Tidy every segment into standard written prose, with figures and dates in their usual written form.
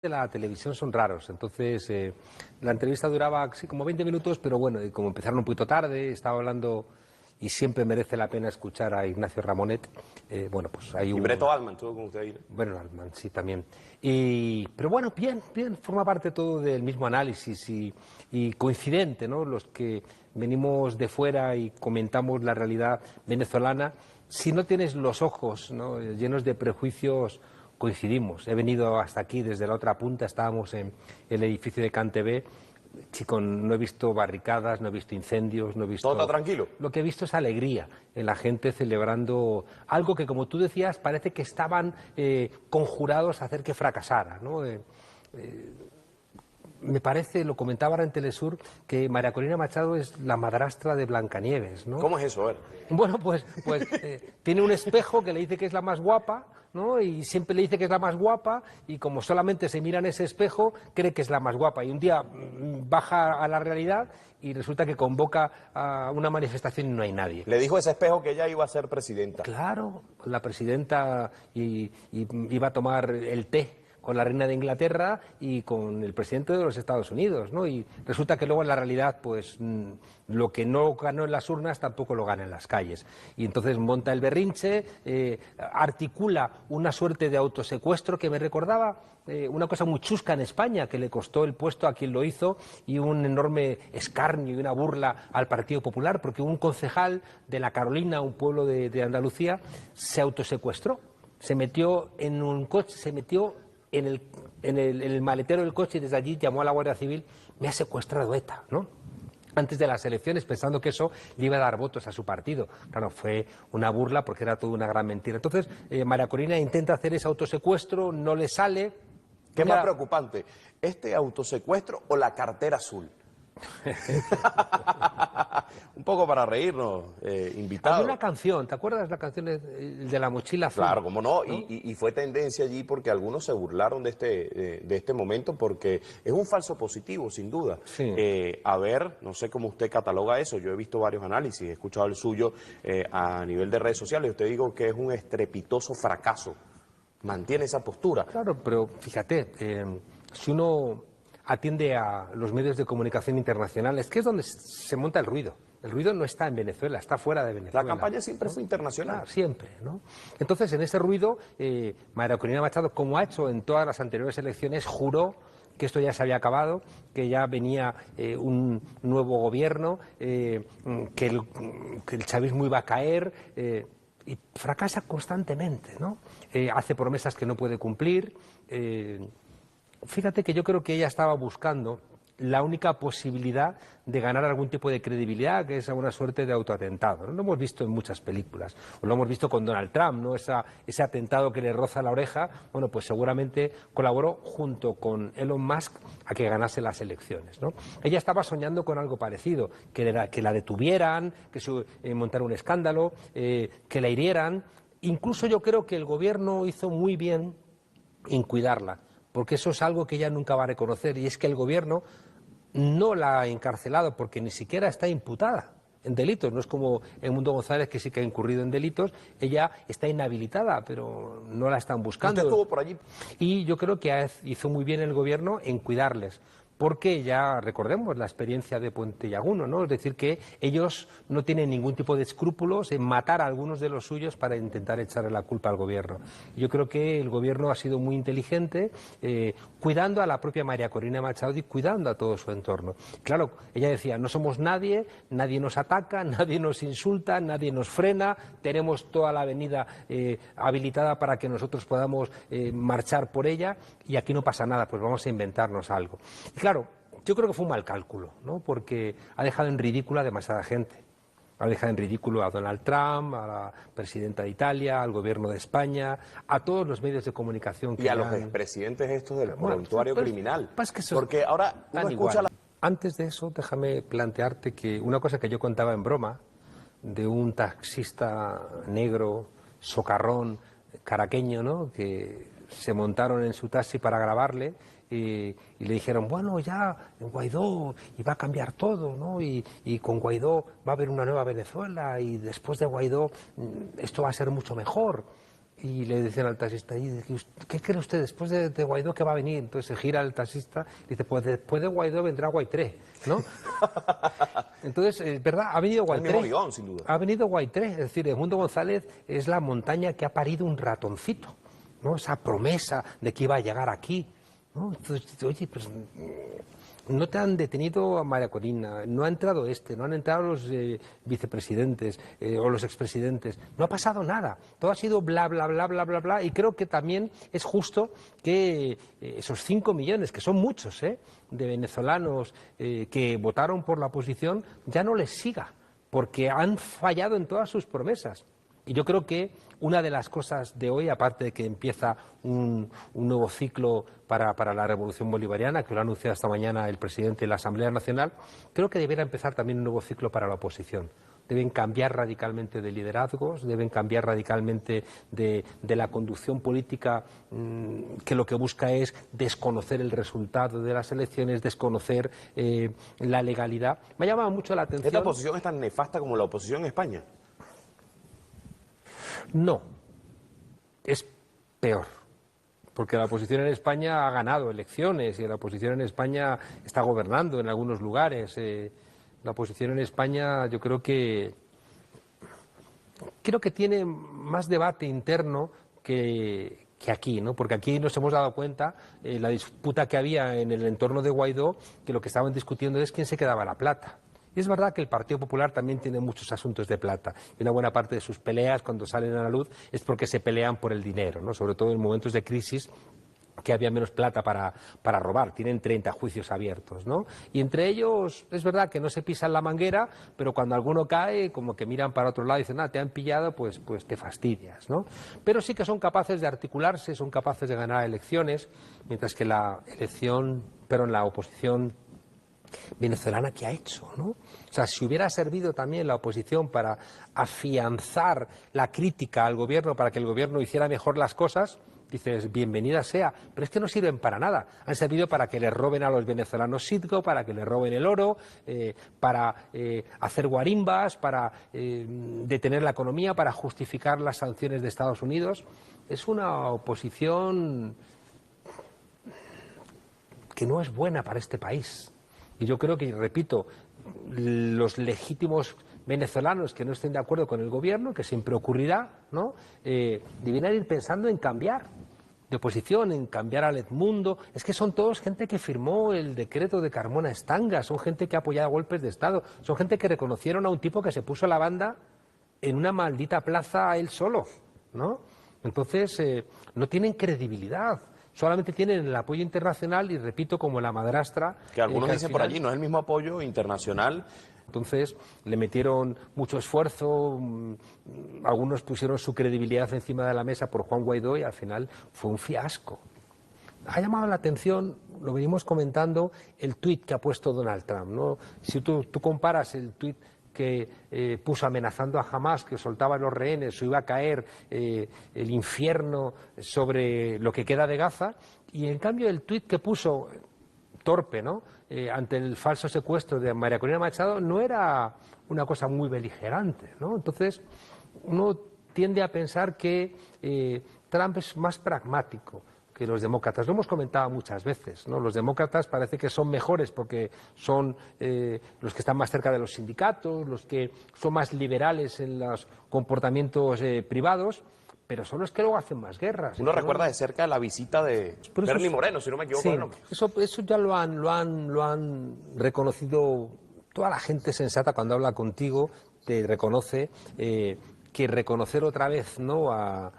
de la televisión son raros, entonces la entrevista duraba así como 20 minutos, pero bueno, y como empezaron un poquito tarde, estaba hablando y siempre merece la pena escuchar a Ignacio Ramonet, bueno, pues hay Y un... Breto Altman estuvo con usted ahí, ¿no? Bueno, Altman, sí, también. Pero bueno, bien, forma parte todo del mismo análisis y coincidente, ¿no? Los que venimos de fuera y comentamos la realidad venezolana, si no tienes los ojos, ¿no?, llenos de prejuicios, coincidimos. He venido hasta aquí, desde la otra punta, estábamos en el edificio de CanTV. Chico, no he visto barricadas, no he visto incendios, no he visto... ¿Todo está tranquilo? Lo que he visto es alegría en la gente celebrando algo que, como tú decías, parece que estaban conjurados a hacer que fracasara, ¿no? Me parece, lo comentaba ahora en Telesur, que María Corina Machado es la madrastra de Blancanieves, ¿no? ¿Cómo es eso? A ver. Bueno, pues tiene un espejo que le dice que es la más guapa, ¿no? Y siempre le dice que es la más guapa, y como solamente se mira en ese espejo, cree que es la más guapa. Y un día baja a la realidad y resulta que convoca a una manifestación y no hay nadie. Le dijo ese espejo que ella iba a ser presidenta. Claro, la presidenta iba a tomar el té con la reina de Inglaterra y con el presidente de los Estados Unidos, ¿no? Y resulta que luego en la realidad, pues lo que no ganó en las urnas tampoco lo gana en las calles. Y entonces monta el berrinche, articula una suerte de autosecuestro que me recordaba una cosa muy chusca en España, que le costó el puesto a quien lo hizo y un enorme escarnio y una burla al Partido Popular, porque un concejal de La Carolina, un pueblo de Andalucía, se autosecuestró. Se metió en un coche, se metió en el maletero del coche y desde allí llamó a la Guardia Civil: me ha secuestrado ETA, ¿no? Antes de las elecciones, pensando que eso le iba a dar votos a su partido. Claro, fue una burla porque era toda una gran mentira. Entonces, María Corina intenta hacer ese autosecuestro, no le sale. ¿Qué es más preocupante, este autosecuestro o la cartera azul? Un poco para reírnos, invitado. Había una canción, ¿te acuerdas la canción de la mochila azul? Claro, cómo no, ¿No? y fue tendencia allí porque algunos se burlaron de este momento porque es un falso positivo, sin duda. Sí. A ver, no sé cómo usted cataloga eso, yo he visto varios análisis, he escuchado el suyo a nivel de redes sociales, y usted digo que es un estrepitoso fracaso. Mantiene esa postura. Claro, pero fíjate, si uno atiende a los medios de comunicación internacionales, que es donde se monta el ruido. El ruido no está en Venezuela, está fuera de Venezuela. La campaña siempre fue internacional. Claro, siempre, ¿no? Entonces, en ese ruido, María Corina Machado, como ha hecho en todas las anteriores elecciones, juró que esto ya se había acabado, que ya venía un nuevo gobierno, que el chavismo iba a caer, y fracasa constantemente, ¿no? Hace promesas que no puede cumplir. Fíjate que yo creo que ella estaba buscando la única posibilidad de ganar algún tipo de credibilidad, que es una suerte de autoatentado, ¿no? Lo hemos visto en muchas películas, o lo hemos visto con Donald Trump, ¿no? Ese atentado que le roza la oreja, bueno, pues seguramente colaboró junto con Elon Musk a que ganase las elecciones, ¿no? Ella estaba soñando con algo parecido, que la detuvieran, que montara un escándalo, que la hirieran. Incluso yo creo que el gobierno hizo muy bien en cuidarla, porque eso es algo que ella nunca va a reconocer, y es que el gobierno no la ha encarcelado porque ni siquiera está imputada en delitos. No es como Edmundo González, que sí que ha incurrido en delitos. Ella está inhabilitada, pero no la están buscando. ¿Usted estuvo por allí? Y yo creo que hizo muy bien el gobierno en cuidarles, porque ya recordemos la experiencia de Puente Llaguno, ¿no? Es decir, que ellos no tienen ningún tipo de escrúpulos en matar a algunos de los suyos para intentar echarle la culpa al gobierno. Yo creo que el gobierno ha sido muy inteligente, cuidando a la propia María Corina Machado y cuidando a todo su entorno. Claro, ella decía: no somos nadie, nadie nos ataca, nadie nos insulta, nadie nos frena, tenemos toda la avenida habilitada para que nosotros podamos marchar por ella, y aquí no pasa nada, pues vamos a inventarnos algo. Y claro, yo creo que fue un mal cálculo, ¿no? Porque ha dejado en ridículo a demasiada gente. Ha dejado en ridículo a Donald Trump, a la presidenta de Italia, al gobierno de España, a todos los medios de comunicación que Y a los expresidentes estos del prontuario criminal. Porque ahora uno escucha Antes de eso, déjame plantearte que una cosa que yo contaba en broma, de un taxista negro, socarrón, caraqueño, ¿no?, que se montaron en su taxi para grabarle, y le dijeron: bueno, ya en Guaidó, y va a cambiar todo, ¿no? Y con Guaidó va a haber una nueva Venezuela, y después de Guaidó esto va a ser mucho mejor. Y le dicen al taxista, ¿qué cree usted después de Guaidó que va a venir? Entonces se gira el taxista y dice, pues después de Guaidó vendrá Guaitré, ¿no? Entonces, es verdad, ha venido El mismo Guaitré. guión, sin duda. Ha venido Guaitré, es decir, Edmundo González es la montaña que ha parido un ratoncito, ¿no? Esa promesa de que iba a llegar aquí, ¿no? Entonces, oye, pues no te han detenido a María Corina, no ha entrado no han entrado los vicepresidentes o los expresidentes, no ha pasado nada, todo ha sido bla, bla, bla, bla, bla, bla, y creo que también es justo que esos 5 millones, que son muchos, de venezolanos que votaron por la oposición, ya no les siga, porque han fallado en todas sus promesas. Y yo creo que una de las cosas de hoy, aparte de que empieza un nuevo ciclo para la Revolución Bolivariana, que lo ha anunciado esta mañana el presidente de la Asamblea Nacional, creo que deberá empezar también un nuevo ciclo para la oposición. Deben cambiar radicalmente de liderazgos, deben cambiar radicalmente de la conducción política que lo que busca es desconocer el resultado de las elecciones, desconocer la legalidad. Me ha llamado mucho la atención. ¿Esta oposición es tan nefasta como la oposición en España? No, es peor, porque la oposición en España ha ganado elecciones y la oposición en España está gobernando en algunos lugares. La oposición en España yo creo que tiene más debate interno que aquí, ¿no? Porque aquí nos hemos dado cuenta, la disputa que había en el entorno de Guaidó, que lo que estaban discutiendo es quién se quedaba la plata. Y es verdad que el Partido Popular también tiene muchos asuntos de plata. Y una buena parte de sus peleas, cuando salen a la luz, es porque se pelean por el dinero, ¿no? Sobre todo en momentos de crisis, que había menos plata para robar. Tienen 30 juicios abiertos, ¿no? Y entre ellos, es verdad que no se pisan la manguera, pero cuando alguno cae, como que miran para otro lado y dicen, te han pillado, pues te fastidias, ¿no? Pero sí que son capaces de articularse, son capaces de ganar elecciones, mientras que la oposición venezolana, ¿qué ha hecho, no? O sea, si hubiera servido también la oposición para afianzar la crítica al gobierno, para que el gobierno hiciera mejor las cosas, dices, bienvenida sea, pero es que no sirven para nada. Han servido para que les roben a los venezolanos Citgo, para que les roben el oro, para hacer guarimbas, para detener la economía, para justificar las sanciones de Estados Unidos. Es una oposición que no es buena para este país. Y yo creo que, repito, los legítimos venezolanos que no estén de acuerdo con el gobierno, que siempre ocurrirá, ¿no? Debieran ir pensando en cambiar de oposición, en cambiar al Edmundo. Es que son todos gente que firmó el decreto de Carmona Estanga, son gente que ha apoyado golpes de Estado, son gente que reconocieron a un tipo que se puso la banda en una maldita plaza a él solo, ¿no? Entonces, no tienen credibilidad. Solamente tienen el apoyo internacional y, repito, como la madrastra. Que algunos que dicen por allí, no es el mismo apoyo internacional. Entonces le metieron mucho esfuerzo, algunos pusieron su credibilidad encima de la mesa por Juan Guaidó y al final fue un fiasco. Ha llamado la atención, lo venimos comentando, el tuit que ha puesto Donald Trump, ¿no? Si tú comparas el tuit que puso amenazando a Hamás, que soltaba los rehenes o iba a caer el infierno sobre lo que queda de Gaza, y en cambio el tuit que puso, torpe, ¿no?, ante el falso secuestro de María Corina Machado, no era una cosa muy beligerante, ¿no? Entonces uno tiende a pensar que Trump es más pragmático que los demócratas. Lo hemos comentado muchas veces, ¿no? Los demócratas parece que son mejores porque son los que están más cerca de los sindicatos, los que son más liberales en los comportamientos privados, pero son los que luego hacen más guerras. Uno recuerda de cerca la visita de Bernie Moreno, si no me equivoco. Sí, eso ya lo han reconocido toda la gente sensata cuando habla contigo, te reconoce que reconocer otra vez, ¿no?, a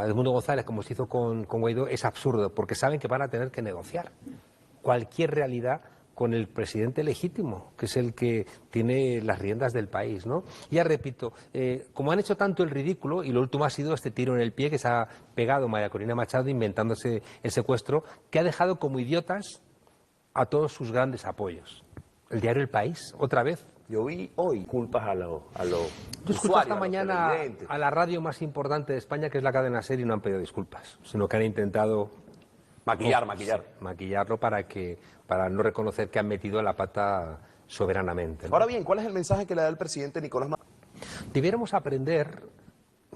Edmundo González, como se hizo con Guaidó, es absurdo, porque saben que van a tener que negociar cualquier realidad con el presidente legítimo, que es el que tiene las riendas del país, ¿no? Ya repito, como han hecho tanto el ridículo, y lo último ha sido este tiro en el pie que se ha pegado María Corina Machado inventándose el secuestro, que ha dejado como idiotas a todos sus grandes apoyos. El diario El País, otra vez. Yo vi hoy culpas a los Yo escuché esta mañana a la radio más importante de España, que es la cadena SER, y no han pedido disculpas, sino que han intentado maquillarlo para no reconocer que han metido la pata soberanamente, ¿no? Ahora bien, ¿cuál es el mensaje que le da el presidente Nicolás Maduro? Debiéramos aprender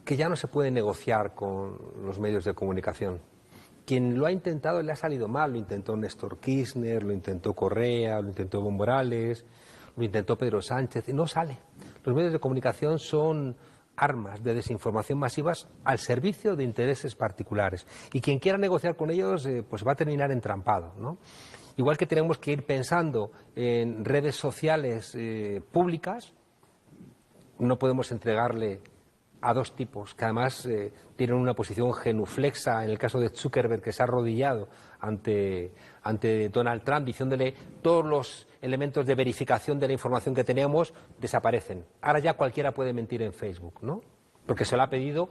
que ya no se puede negociar con los medios de comunicación. Quien lo ha intentado le ha salido mal, lo intentó Néstor Kirchner, lo intentó Correa, lo intentó Evo Morales, lo intentó Pedro Sánchez, y no sale. Los medios de comunicación son armas de desinformación masivas al servicio de intereses particulares. Y quien quiera negociar con ellos, pues va a terminar entrampado, ¿no? Igual que tenemos que ir pensando en redes sociales públicas, no podemos entregarle a dos tipos que además tienen una posición genuflexa, en el caso de Zuckerberg, que se ha arrodillado ante Donald Trump, diciéndole todos los elementos de verificación de la información que tenemos desaparecen. Ahora ya cualquiera puede mentir en Facebook, ¿no? Porque se lo ha pedido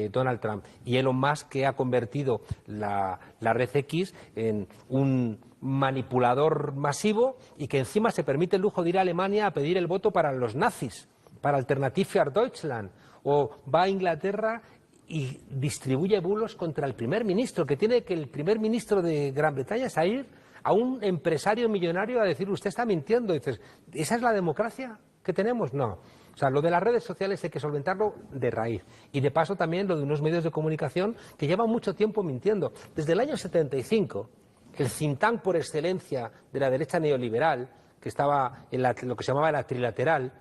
Donald Trump. Y Elon Musk, que ha convertido la red X en un manipulador masivo y que encima se permite el lujo de ir a Alemania a pedir el voto para los nazis, para Alternative für Deutschland, o va a Inglaterra y distribuye bulos contra el primer ministro, que tiene que el primer ministro de Gran Bretaña salir a un empresario millonario a decir usted está mintiendo. Y dices, ¿esa es la democracia que tenemos? No. O sea, lo de las redes sociales hay que solventarlo de raíz. Y de paso también lo de unos medios de comunicación que llevan mucho tiempo mintiendo. Desde el año 75, el think tank por excelencia de la derecha neoliberal, que estaba en lo que se llamaba la trilateral,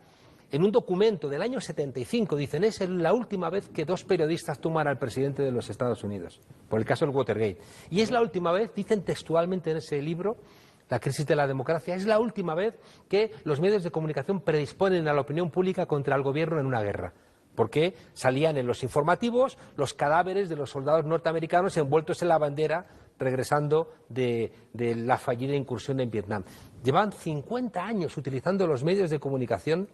en un documento del año 75 dicen es la última vez que dos periodistas toman al presidente de los Estados Unidos, por el caso del Watergate. Y es la última vez, dicen textualmente en ese libro, La crisis de la democracia, es la última vez que los medios de comunicación predisponen a la opinión pública contra el gobierno en una guerra. Porque salían en los informativos los cadáveres de los soldados norteamericanos envueltos en la bandera regresando de la fallida incursión en Vietnam. Llevan 50 años utilizando los medios de comunicación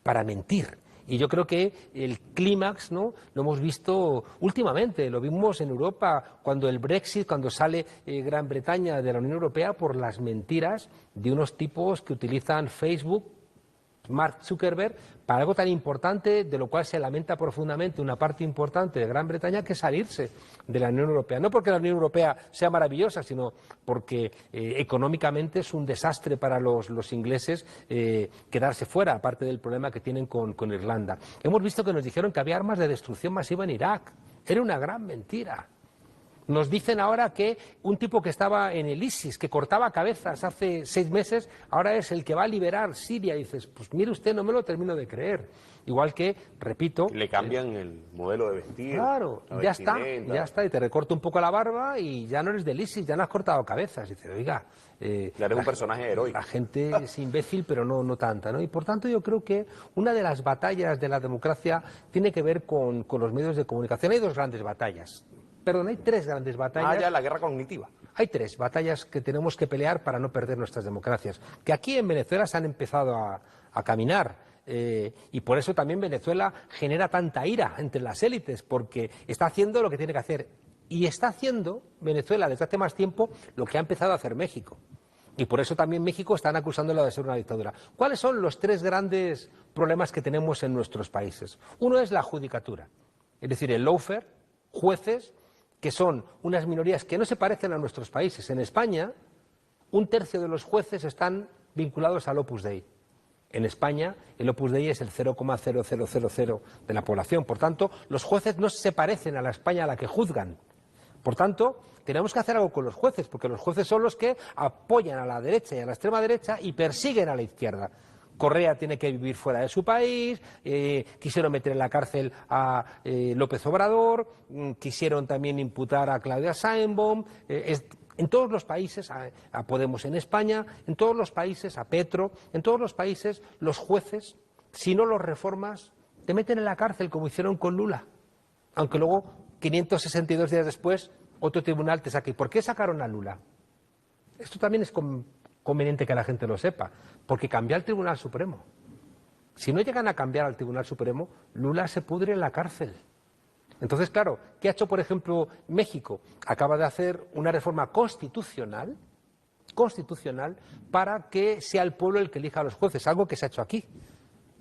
para mentir. Y yo creo que el clímax, ¿no?, lo hemos visto últimamente, lo vimos en Europa cuando el Brexit, cuando sale Gran Bretaña de la Unión Europea por las mentiras de unos tipos que utilizan Facebook, Mark Zuckerberg, para algo tan importante, de lo cual se lamenta profundamente una parte importante de Gran Bretaña, que es salirse de la Unión Europea. No porque la Unión Europea sea maravillosa, sino porque económicamente es un desastre para los ingleses quedarse fuera, aparte del problema que tienen con Irlanda. Hemos visto que nos dijeron que había armas de destrucción masiva en Irak. Era una gran mentira. Nos dicen ahora que un tipo que estaba en el ISIS, que cortaba cabezas hace 6 meses, ahora es el que va a liberar Siria. Y dices, pues mire usted, no me lo termino de creer. Igual que, repito... Le cambian el modelo de vestir. Claro, ya está, y te recorto un poco la barba y ya no eres del ISIS, ya no has cortado cabezas. Y dices, oiga... ya eres un personaje heroico. La gente es imbécil, pero no tanta, ¿no? Y por tanto yo creo que una de las batallas de la democracia tiene que ver con los medios de comunicación. Hay dos grandes batallas. Perdón, hay 3 grandes batallas. Ya la guerra cognitiva. Hay 3 batallas que tenemos que pelear para no perder nuestras democracias, que aquí en Venezuela se han empezado a caminar. Y por eso también Venezuela genera tanta ira entre las élites, porque está haciendo lo que tiene que hacer. Y está haciendo Venezuela desde hace más tiempo lo que ha empezado a hacer México. Y por eso también México están acusándolo de ser una dictadura. ¿Cuáles son los 3 grandes problemas que tenemos en nuestros países? Uno es la judicatura, es decir, el lawfare, jueces, que son unas minorías que no se parecen a nuestros países. En España, 1/3 de los jueces están vinculados al Opus Dei. En España, el Opus Dei es el 0,0000 de la población. Por tanto, los jueces no se parecen a la España a la que juzgan. Por tanto, tenemos que hacer algo con los jueces, porque los jueces son los que apoyan a la derecha y a la extrema derecha y persiguen a la izquierda. Correa tiene que vivir fuera de su país, quisieron meter en la cárcel a López Obrador, quisieron también imputar a Claudia Sheinbaum, en todos los países, a Podemos en España, en todos los países, a Petro, en todos los países los jueces, si no los reformas, te meten en la cárcel como hicieron con Lula, aunque luego 562 días después otro tribunal te saque. ¿Y por qué sacaron a Lula? Esto también es conveniente que la gente lo sepa, porque cambió al Tribunal Supremo. Si no llegan a cambiar al Tribunal Supremo, Lula se pudre en la cárcel. Entonces, claro, ¿qué ha hecho, por ejemplo, México? Acaba de hacer una reforma constitucional para que sea el pueblo el que elija a los jueces, algo que se ha hecho aquí,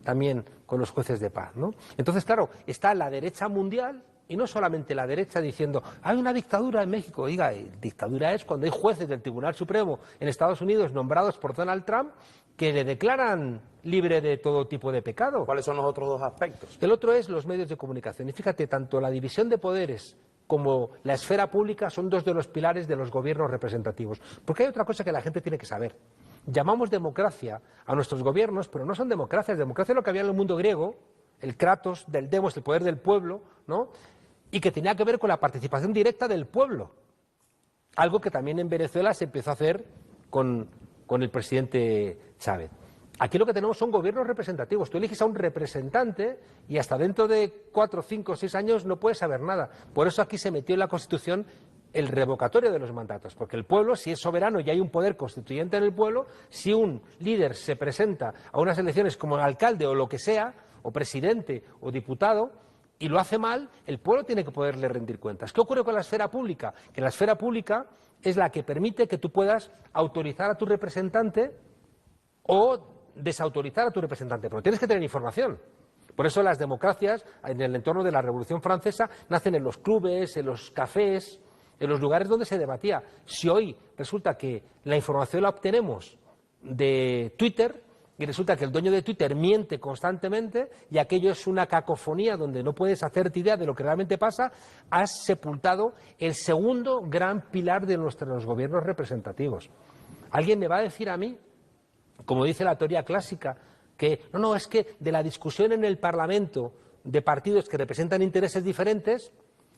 también con los jueces de paz, ¿no? Entonces, claro, está la derecha mundial y no solamente la derecha diciendo hay una dictadura en México. Oiga, dictadura es cuando hay jueces del Tribunal Supremo en Estados Unidos nombrados por Donald Trump que le declaran libre de todo tipo de pecado. ¿Cuáles son los otros dos aspectos? El otro es los medios de comunicación. Y fíjate, tanto la división de poderes como la esfera pública son dos de los pilares de los gobiernos representativos. Porque hay otra cosa que la gente tiene que saber. Llamamos democracia a nuestros gobiernos, pero no son democracias. Democracia es lo que había en el mundo griego, el kratos del demos, el poder del pueblo, ¿no? Y que tenía que ver con la participación directa del pueblo. Algo que también en Venezuela se empezó a hacer con el presidente Chávez. Aquí lo que tenemos son gobiernos representativos. Tú eliges a un representante y hasta dentro de 4, 5, 6 años no puedes saber nada. Por eso aquí se metió en la Constitución el revocatorio de los mandatos, porque el pueblo, si es soberano y hay un poder constituyente en el pueblo, si un líder se presenta a unas elecciones como alcalde o lo que sea, o presidente o diputado, y lo hace mal, el pueblo tiene que poderle rendir cuentas. ¿Qué ocurre con la esfera pública? Que la esfera pública es la que permite que tú puedas autorizar a tu representante o desautorizar a tu representante, pero tienes que tener información. Por eso las democracias, en el entorno de la Revolución Francesa, nacen en los clubes, en los cafés, en los lugares donde se debatía. Si hoy resulta que la información la obtenemos de Twitter y resulta que el dueño de Twitter miente constantemente y aquello es una cacofonía donde no puedes hacerte idea de lo que realmente pasa, has sepultado el segundo gran pilar de nuestros gobiernos representativos. ¿Alguien me va a decir a mí, como dice la teoría clásica, que no, es que de la discusión en el Parlamento de partidos que representan intereses diferentes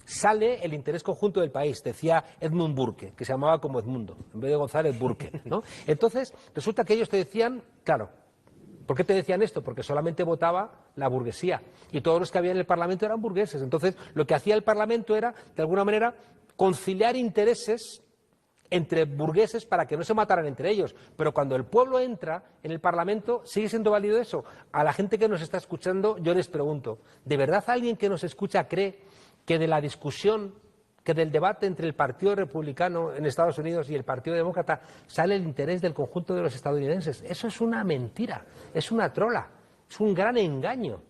sale el interés conjunto del país? Decía Edmund Burke, que se llamaba como Edmundo, en vez de González Burke, ¿no? Entonces, resulta que ellos te decían, claro, ¿por qué te decían esto? Porque solamente votaba la burguesía y todos los que había en el Parlamento eran burgueses. Entonces, lo que hacía el Parlamento era, de alguna manera, conciliar intereses entre burgueses para que no se mataran entre ellos. Pero cuando el pueblo entra en el Parlamento, ¿sigue siendo válido eso? A la gente que nos está escuchando, yo les pregunto, ¿de verdad alguien que nos escucha cree que de la discusión, que del debate entre el Partido Republicano en Estados Unidos y el Partido Demócrata sale el interés del conjunto de los estadounidenses? Eso es una mentira, es una trola, es un gran engaño.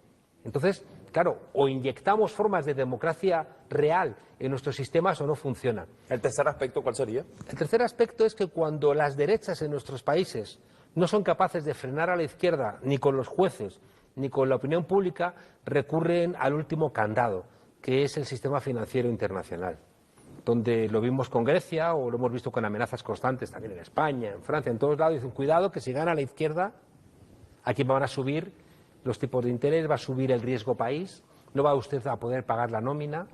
Entonces, claro, o inyectamos formas de democracia real en nuestros sistemas o no funcionan. ¿El tercer aspecto cuál sería? El tercer aspecto es que cuando las derechas en nuestros países no son capaces de frenar a la izquierda ni con los jueces ni con la opinión pública, recurren al último candado, que es el sistema financiero internacional, donde lo vimos con Grecia o lo hemos visto con amenazas constantes también en España, en Francia, en todos lados. Dicen, cuidado que si gana la izquierda, aquí van a subir los tipos de interés, va a subir el riesgo país, no va usted a poder pagar la nómina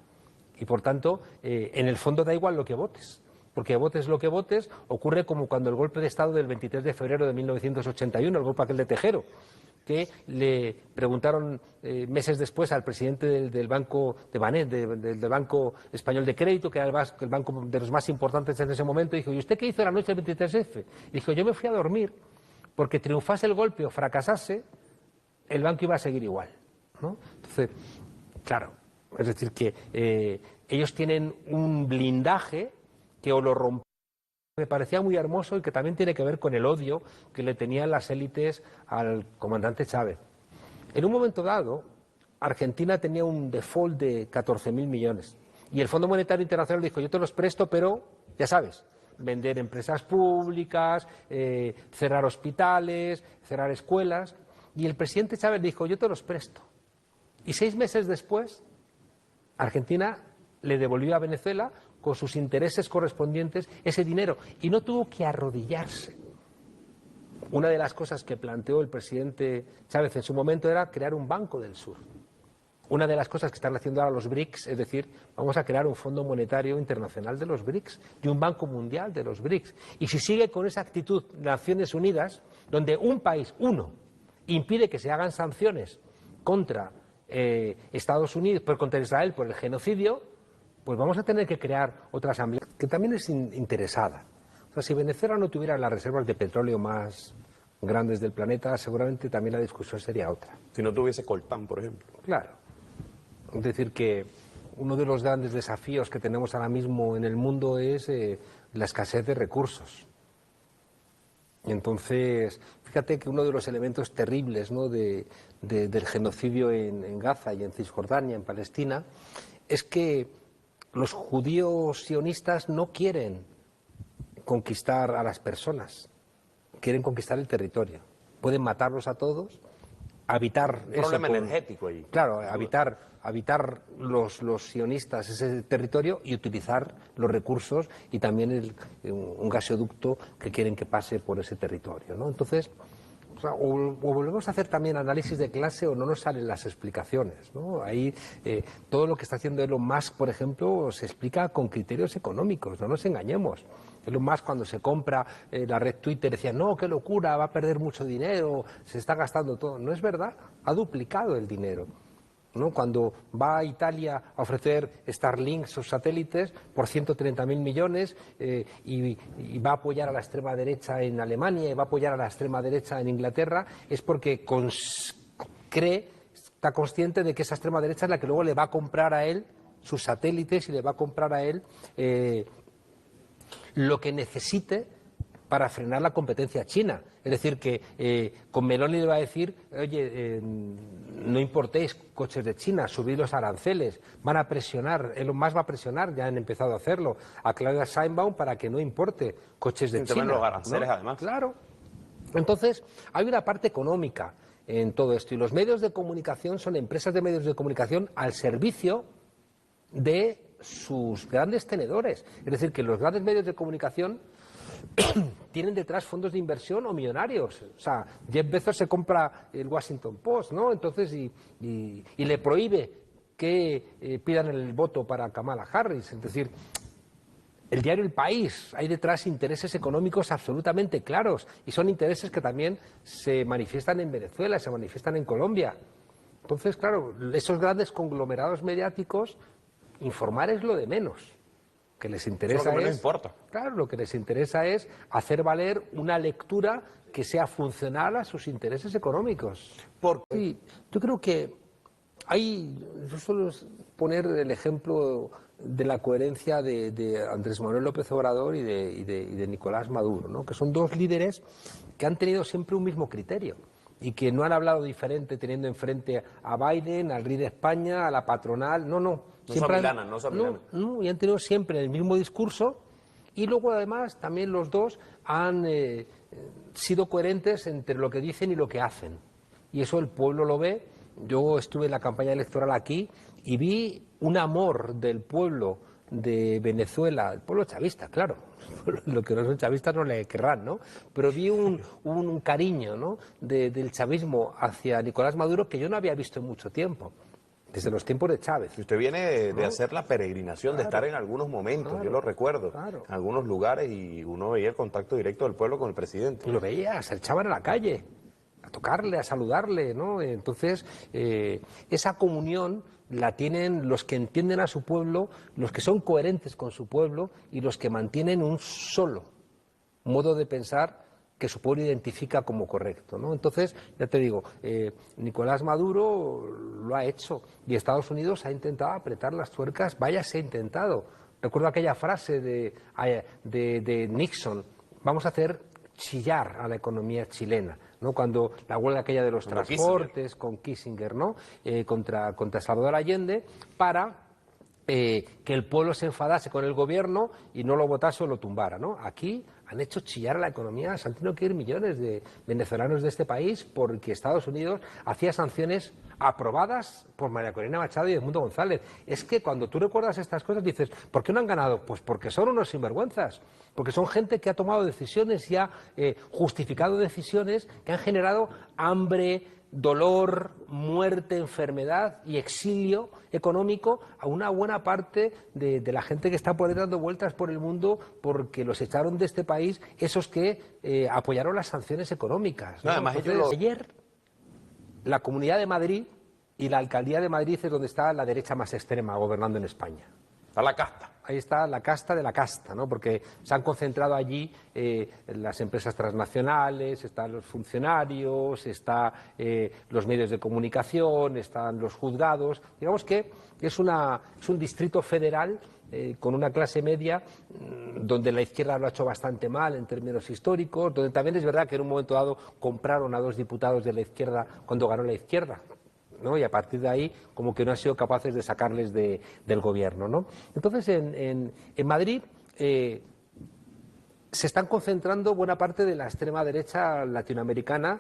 y, por tanto, en el fondo da igual lo que votes, porque votes lo que votes, ocurre como cuando el golpe de Estado del 23 de febrero de 1981, el golpe aquel de Tejero, que le preguntaron meses después al presidente del Banco de Banet, del Banco Español de Crédito, que era el banco de los más importantes en ese momento, y dijo, ¿y usted qué hizo la noche del 23F? Y dijo, yo me fui a dormir, porque triunfase el golpe o fracasase, el banco iba a seguir igual, ¿no? Entonces, claro, es decir, que ellos tienen un blindaje que o lo rompen. Me parecía muy hermoso y que también tiene que ver con el odio que le tenían las élites al comandante Chávez. En un momento dado, Argentina tenía un default de 14.000 millones y el Fondo Monetario Internacional dijo, yo te los presto, pero, ya sabes, vender empresas públicas, cerrar hospitales, cerrar escuelas, y el presidente Chávez dijo, yo te los presto. Y 6 meses después, Argentina le devolvió a Venezuela con sus intereses correspondientes ese dinero y no tuvo que arrodillarse. Una de las cosas que planteó el presidente Chávez en su momento era crear un Banco del Sur. Una de las cosas que están haciendo ahora los BRICS, es decir, vamos a crear un Fondo Monetario Internacional de los BRICS y un Banco Mundial de los BRICS. Y si sigue con esa actitud Naciones Unidas, donde un país, uno, impide que se hagan sanciones contra Estados Unidos, contra Israel por el genocidio, pues vamos a tener que crear otra asamblea que también es interesada. O sea, si Venezuela no tuviera las reservas de petróleo más grandes del planeta, seguramente también la discusión sería otra. Si no tuviese coltán, por ejemplo. Claro. Es decir, que uno de los grandes desafíos que tenemos ahora mismo en el mundo es la escasez de recursos. Y entonces, fíjate que uno de los elementos terribles, ¿no?, del genocidio en Gaza y en Cisjordania, en Palestina, es que los judíos sionistas no quieren conquistar a las personas, quieren conquistar el territorio. Pueden matarlos a todos, habitar... Un problema energético ahí. Claro, habitar los sionistas ese territorio y utilizar los recursos y también un gasoducto que quieren que pase por ese territorio, ¿no? Entonces, o volvemos a hacer también análisis de clase o no nos salen las explicaciones, ¿no? Ahí todo lo que está haciendo Elon Musk, por ejemplo, se explica con criterios económicos, no nos engañemos. Elon Musk, cuando se compra la red Twitter, decía, no, qué locura, va a perder mucho dinero, se está gastando todo. No es verdad, ha duplicado el dinero, ¿no? Cuando va a Italia a ofrecer Starlink, sus satélites, por 130.000 millones y va a apoyar a la extrema derecha en Alemania y va a apoyar a la extrema derecha en Inglaterra, es porque está consciente de que esa extrema derecha es la que luego le va a comprar a él sus satélites y le va a comprar a él lo que necesite para frenar la competencia china. Es decir, que con Meloni le va a decir, oye, no importéis coches de China, subid los aranceles, van a presionar, Elon Musk va a presionar, ya han empezado a hacerlo, a Claudia Sheinbaum para que no importe coches de China. Los aranceles, ¿no? Además. Claro. Entonces, hay una parte económica en todo esto, y los medios de comunicación son empresas de medios de comunicación al servicio de sus grandes tenedores. Es decir, que los grandes medios de comunicación tienen detrás fondos de inversión o millonarios. O sea, Jeff Bezos se compra el Washington Post, ¿no? Entonces, y le prohíbe que pidan el voto para Kamala Harris. Es decir, el diario El País, hay detrás intereses económicos absolutamente claros, y son intereses que también se manifiestan en Venezuela, se manifiestan en Colombia. Entonces, claro, esos grandes conglomerados mediáticos, informar es lo de menos. Que les interesa es, importa. Claro, lo que les interesa es hacer valer una lectura que sea funcional a sus intereses económicos. Sí, yo creo que yo suelo poner el ejemplo de la coherencia de Andrés Manuel López Obrador y de Nicolás Maduro, ¿no? Que son dos líderes que han tenido siempre un mismo criterio y que no han hablado diferente teniendo enfrente a Biden, al rey de España, a la patronal, no y han tenido siempre el mismo discurso, y luego además también los dos han sido coherentes entre lo que dicen y lo que hacen, y eso el pueblo lo ve. Yo estuve en la campaña electoral aquí y vi un amor del pueblo de Venezuela, el pueblo chavista, claro, lo que no son chavistas no le querrán, ¿no? Pero vi un cariño, ¿no?, del chavismo hacia Nicolás Maduro que yo no había visto en mucho tiempo. Desde los tiempos de Chávez. Usted viene de hacer la peregrinación, de estar en algunos momentos, yo lo recuerdo, en algunos lugares, y uno veía el contacto directo del pueblo con el presidente. Y lo veía, se echaban a la calle, a tocarle, a saludarle, ¿no? Entonces, esa comunión la tienen los que entienden a su pueblo, los que son coherentes con su pueblo y los que mantienen un solo modo de pensar que su pueblo identifica como correcto, ¿no? Entonces, ya te digo, Nicolás Maduro lo ha hecho y Estados Unidos ha intentado apretar las tuercas, vaya, se ha intentado. Recuerdo aquella frase de Nixon, vamos a hacer chillar a la economía chilena, ¿no? Cuando la huelga aquella de los transportes con Kissinger, ¿no? Contra Salvador Allende, para que el pueblo se enfadase con el gobierno y no lo votase o lo tumbara, ¿no? Aquí han hecho chillar a la economía, se han tenido que ir millones de venezolanos de este país porque Estados Unidos hacía sanciones aprobadas por María Corina Machado y Edmundo González. Es que cuando tú recuerdas estas cosas dices, ¿por qué no han ganado? Pues porque son unos sinvergüenzas, porque son gente que ha tomado decisiones y ha justificado decisiones que han generado hambre, dolor, muerte, enfermedad y exilio económico a una buena parte de la gente que está por ahí dando vueltas por el mundo porque los echaron de este país esos que apoyaron las sanciones económicas, ¿no? Además, entonces, ayer la Comunidad de Madrid y la Alcaldía de Madrid es donde está la derecha más extrema gobernando en España. Está la casta. Ahí está la casta de la casta, ¿no? Porque se han concentrado allí las empresas transnacionales, están los funcionarios, están los medios de comunicación, están los juzgados. Digamos que es un distrito federal con una clase media donde la izquierda lo ha hecho bastante mal en términos históricos, donde también es verdad que en un momento dado compraron a 2 diputados de la izquierda cuando ganó la izquierda. ¿no? Y a partir de ahí como que no han sido capaces de sacarles del gobierno, ¿no? Entonces en Madrid se están concentrando buena parte de la extrema derecha latinoamericana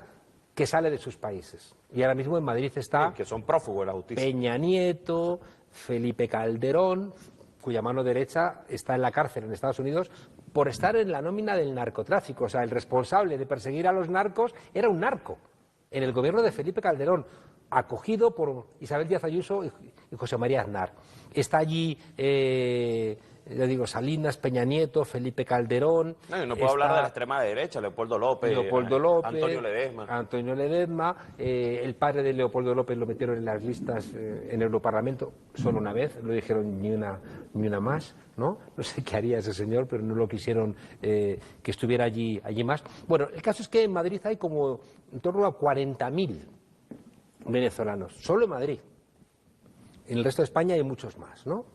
que sale de sus países. Y ahora mismo en Madrid está que son prófugos de la justicia. Peña Nieto, Felipe Calderón, cuya mano derecha está en la cárcel en Estados Unidos por estar en la nómina del narcotráfico. O sea, el responsable de perseguir a los narcos era un narco en el gobierno de Felipe Calderón, acogido por Isabel Díaz Ayuso y José María Aznar. Está allí, ya digo, Salinas, Peña Nieto, Felipe Calderón. No puedo hablar de la extrema derecha, Leopoldo López, Antonio Ledezma, el padre de Leopoldo López lo metieron en las listas en el Europarlamento solo una vez, no dijeron ni una más, ¿no? No sé qué haría ese señor, pero no lo quisieron que estuviera allí más. Bueno, el caso es que en Madrid hay como en torno a 40.000 venezolanos, solo en Madrid. En el resto de España hay muchos más, ¿no?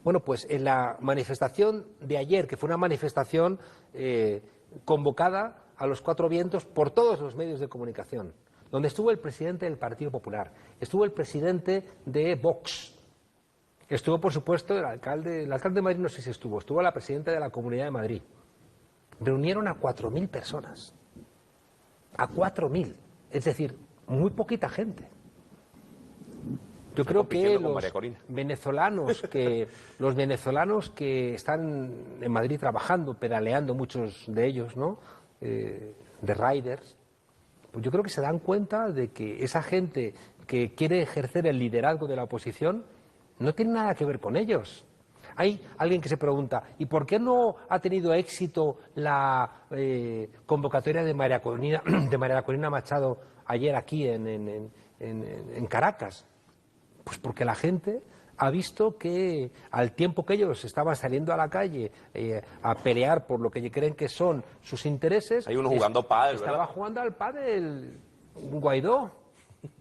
Bueno, pues en la manifestación de ayer, que fue una manifestación convocada a los cuatro vientos por todos los medios de comunicación, donde estuvo el presidente del Partido Popular, estuvo el presidente de Vox, estuvo, por supuesto, el alcalde de Madrid, no sé si estuvo la presidenta de la Comunidad de Madrid. Reunieron a 4.000 personas, a 4.000, es decir, muy poquita gente. Yo creo que los venezolanos que están en Madrid trabajando, pedaleando, muchos de ellos, ¿no? De riders, pues yo creo que se dan cuenta de que esa gente que quiere ejercer el liderazgo de la oposición no tiene nada que ver con ellos. Hay alguien que se pregunta, ¿y por qué no ha tenido éxito la convocatoria de María Corina Machado ayer aquí en Caracas? Pues porque la gente ha visto que al tiempo que ellos estaban saliendo a la calle a pelear por lo que creen que son sus intereses... Hay uno jugando pádel, ¿verdad? Estaba jugando al pádel Guaidó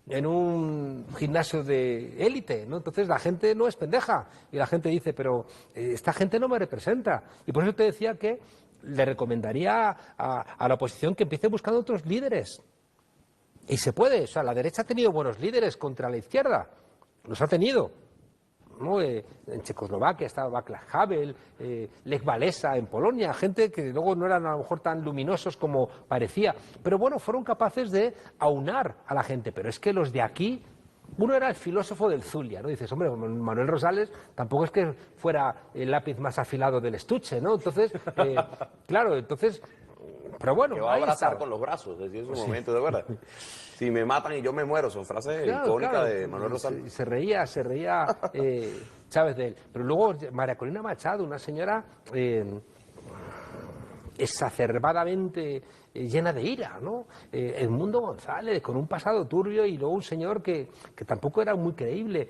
en un gimnasio de élite, ¿no? Entonces la gente no es pendeja y la gente dice, pero esta gente no me representa. Y por eso te decía que le recomendaría a la oposición que empiece buscando otros líderes. Y se puede, o sea, la derecha ha tenido buenos líderes contra la izquierda. Los ha tenido, ¿no? En Checoslovaquia estaba Václav Havel, Lech Walesa en Polonia, gente que luego no eran a lo mejor tan luminosos como parecía, pero bueno, fueron capaces de aunar a la gente. Pero es que los de aquí, uno era el filósofo del Zulia, ¿no? Dices, hombre, Manuel Rosales tampoco es que fuera el lápiz más afilado del estuche, ¿no? Entonces, claro, pero bueno, que va a abrazar con los brazos, decía en su momento, de verdad. Si me matan y yo me muero, son frases icónicas de Manuel Rosales. Se reía Chávez de él. Pero luego María Corina Machado, una señora exacerbadamente llena de ira, ¿no? Edmundo González, con un pasado turbio, y luego un señor que tampoco era muy creíble,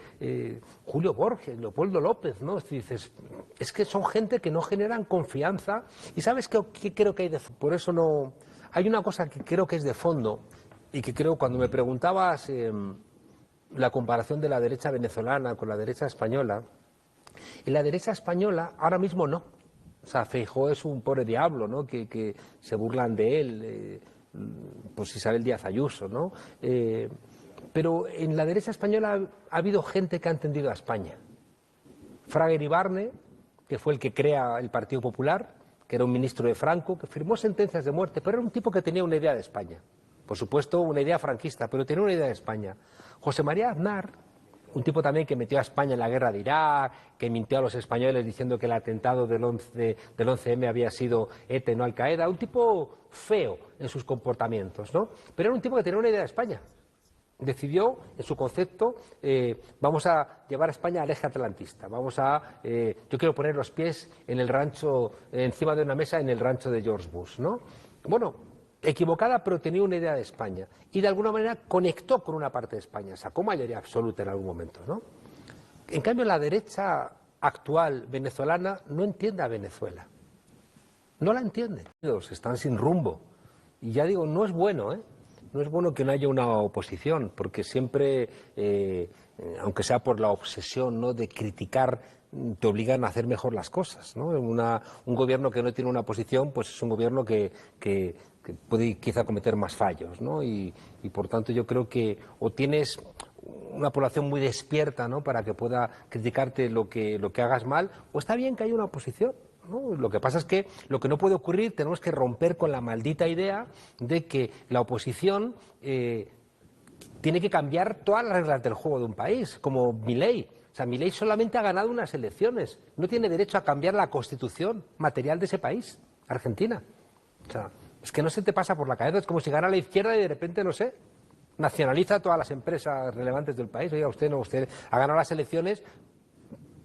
Julio Borges, Leopoldo López, ¿no? Dices, es que son gente que no generan confianza. ¿Y sabes qué creo que hay de fondo? Por eso no... Hay una cosa que creo que es de fondo, y que creo, cuando me preguntabas la comparación de la derecha venezolana con la derecha española, en la derecha española ahora mismo no. O sea, Feijóo es un pobre diablo, ¿no? Que se burlan de él, pues Isabel Díaz Ayuso, ¿no? Pero en la derecha española ha habido gente que ha entendido a España. Fraga Iribarne, que fue el que crea el Partido Popular, que era un ministro de Franco, que firmó sentencias de muerte, pero era un tipo que tenía una idea de España. Por supuesto, una idea franquista, pero tenía una idea de España. José María Aznar, un tipo también que metió a España en la guerra de Irak, que mintió a los españoles diciendo que el atentado del 11M había sido ETA, no Al-Qaeda, un tipo feo en sus comportamientos, ¿no? Pero era un tipo que tenía una idea de España. Decidió, en su concepto, vamos a llevar a España al eje atlantista, yo quiero poner los pies en el rancho, encima de una mesa en el rancho de George Bush, ¿no? Bueno, equivocada, pero tenía una idea de España y de alguna manera conectó con una parte de España, sacó mayoría absoluta en algún momento, ¿no? En cambio, la derecha actual venezolana no entiende a Venezuela, no la entiende. Están sin rumbo y ya digo, no es bueno, no es bueno que no haya una oposición, porque siempre, aunque sea por la obsesión, ¿no?, de criticar, te obligan a hacer mejor las cosas, ¿no? Un gobierno que no tiene una oposición, pues es un gobierno que puede quizá cometer más fallos, ¿no? Y por tanto yo creo que o tienes una población muy despierta, ¿no?, para que pueda criticarte lo que hagas mal, o está bien que haya una oposición, ¿no? Lo que pasa es que lo que no puede ocurrir, tenemos que romper con la maldita idea de que la oposición tiene que cambiar todas las reglas del juego de un país, como Milei. O sea, Milei solamente ha ganado unas elecciones, no tiene derecho a cambiar la constitución material de ese país, Argentina. O sea, es que no se te pasa por la cabeza, es como si gana la izquierda y de repente, no sé, nacionaliza todas las empresas relevantes del país. Oiga, usted no, usted ha ganado las elecciones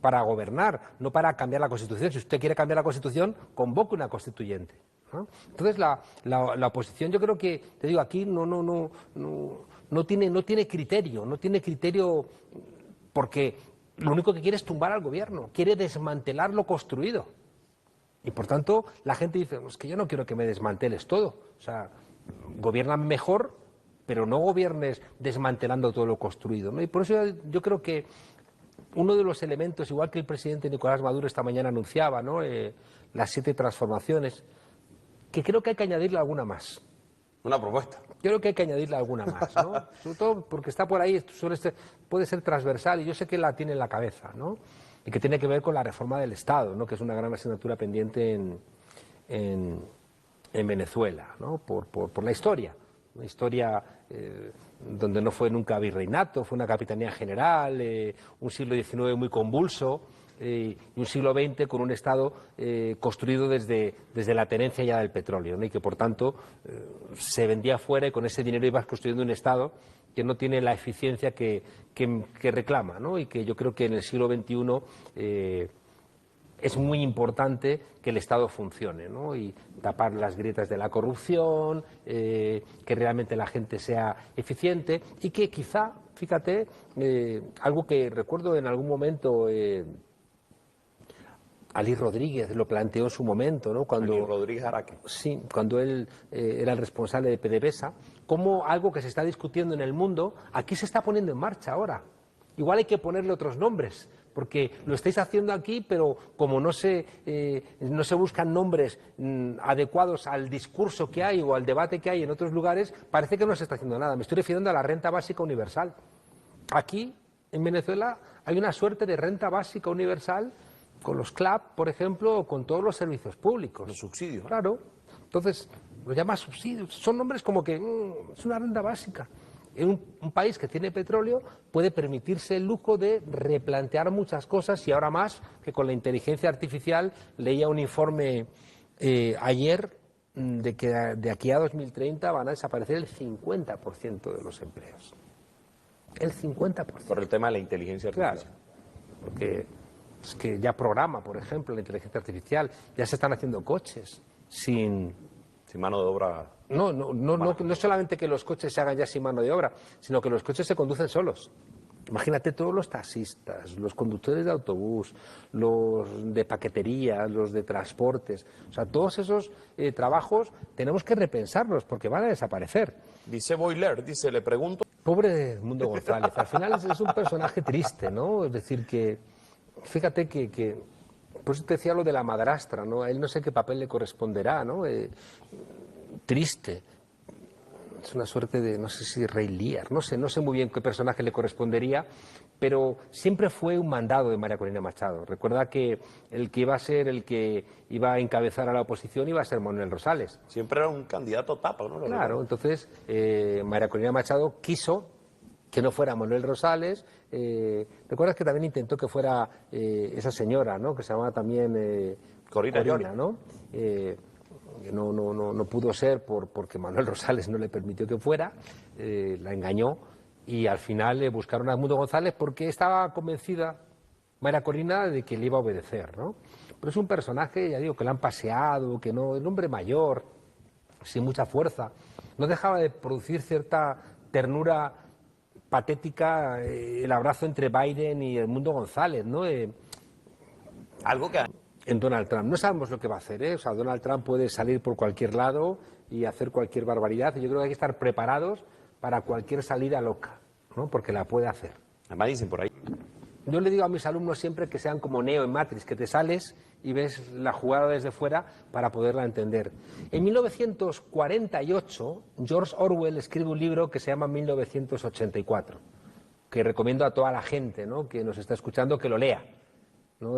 para gobernar, no para cambiar la Constitución. Si usted quiere cambiar la Constitución, convoque una constituyente, ¿no? Entonces, la oposición, yo creo que, te digo, aquí no tiene criterio, porque lo único que quiere es tumbar al gobierno, quiere desmantelar lo construido. Y por tanto, la gente dice, es que yo no quiero que me desmanteles todo. O sea, gobierna mejor, pero no gobiernes desmantelando todo lo construido, ¿no? Y por eso yo creo que uno de los elementos, igual que el presidente Nicolás Maduro esta mañana anunciaba, ¿no?, las 7 transformaciones, que creo que hay que añadirle alguna más. Una propuesta. Yo creo que hay que añadirle alguna más, ¿no? Sobre todo porque está por ahí, puede ser transversal y yo sé que la tiene en la cabeza, ¿no? Y que tiene que ver con la reforma del Estado, ¿no?, que es una gran asignatura pendiente en Venezuela, ¿no?, por la historia. Una historia donde no fue nunca virreinato, fue una capitanía general, un siglo XIX muy convulso y un siglo XX con un Estado construido desde la tenencia ya del petróleo, ¿no?, y que por tanto se vendía fuera y con ese dinero ibas construyendo un Estado que no tiene la eficiencia que reclama, ¿no?, y que yo creo que en el siglo XXI es muy importante que el Estado funcione, ¿no?, y tapar las grietas de la corrupción, que realmente la gente sea eficiente y que quizá, fíjate, algo que recuerdo en algún momento, Alí Rodríguez lo planteó en su momento, ¿no?, Alí Rodríguez Araque. Sí, cuando él era el responsable de PDVSA, como algo que se está discutiendo en el mundo, aquí se está poniendo en marcha ahora. Igual hay que ponerle otros nombres, porque lo estáis haciendo aquí, pero como no se buscan nombres adecuados al discurso que hay o al debate que hay en otros lugares, parece que no se está haciendo nada. Me estoy refiriendo a la renta básica universal. Aquí, en Venezuela, hay una suerte de renta básica universal con los CLAP, por ejemplo, o con todos los servicios públicos. Los subsidios. Claro. Entonces, lo llama subsidios. Son nombres como que es una renta básica. En un país que tiene petróleo puede permitirse el lujo de replantear muchas cosas y ahora más que con la inteligencia artificial. Leía un informe ayer de que de aquí a 2030 van a desaparecer el 50% de los empleos. El 50%. Por el tema de la inteligencia artificial. Claro, porque es que ya programa, por ejemplo, la inteligencia artificial, ya se están haciendo coches sin mano de obra. No solamente que los coches se hagan ya sin mano de obra, sino que los coches se conducen solos. Imagínate todos los taxistas, los conductores de autobús, los de paquetería, los de transportes. O sea, todos esos trabajos tenemos que repensarlos porque van a desaparecer. Dice Boiler, le pregunto. Pobre Edmundo González, al final es un personaje triste, ¿no? Es decir, que fíjate que por eso te decía lo de la madrastra, ¿no? A él no sé qué papel le corresponderá, ¿no? Triste. Es una suerte de, no sé si Rey Lear, no sé muy bien qué personaje le correspondería, pero siempre fue un mandado de María Corina Machado. Recuerda que el que iba a ser el que iba a encabezar a la oposición iba a ser Manuel Rosales. Siempre era un candidato tapa, ¿no? Claro, entonces María Corina Machado quiso que no fuera Manuel Rosales. ¿Recuerdas que también intentó que fuera esa señora, ¿no?, que se llamaba también Corina, ¿no? No pudo ser porque Manuel Rosales no le permitió que fuera, la engañó y al final le buscaron a Edmundo González porque estaba convencida María Corina de que le iba a obedecer, ¿no? Pero es un personaje, ya digo, que le han paseado, que no, el hombre mayor, sin mucha fuerza, no dejaba de producir cierta ternura patética, el abrazo entre Biden y Edmundo González, ¿no? Algo que en Donald Trump. No sabemos lo que va a hacer, ¿eh? O sea, Donald Trump puede salir por cualquier lado y hacer cualquier barbaridad. Y yo creo que hay que estar preparados para cualquier salida loca, ¿no? Porque la puede hacer. Además dicen por ahí. Yo le digo a mis alumnos siempre que sean como Neo en Matrix, que te sales y ves la jugada desde fuera para poderla entender. En 1948, George Orwell escribe un libro que se llama 1984. que recomiendo a toda la gente, ¿no?, que nos está escuchando que lo lea, ¿no?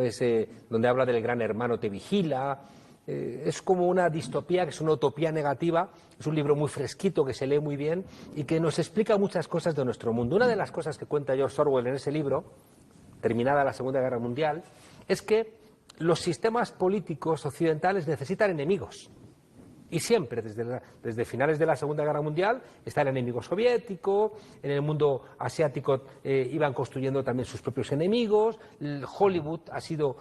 Donde habla del gran hermano te vigila. Es como una distopía, que es una utopía negativa. Es un libro muy fresquito, que se lee muy bien y que nos explica muchas cosas de nuestro mundo. Una de las cosas que cuenta George Orwell en ese libro, terminada la Segunda Guerra Mundial, es que los sistemas políticos occidentales necesitan enemigos. Y siempre, desde finales de la Segunda Guerra Mundial, está el enemigo soviético. En el mundo asiático iban construyendo también sus propios enemigos. Hollywood ha sido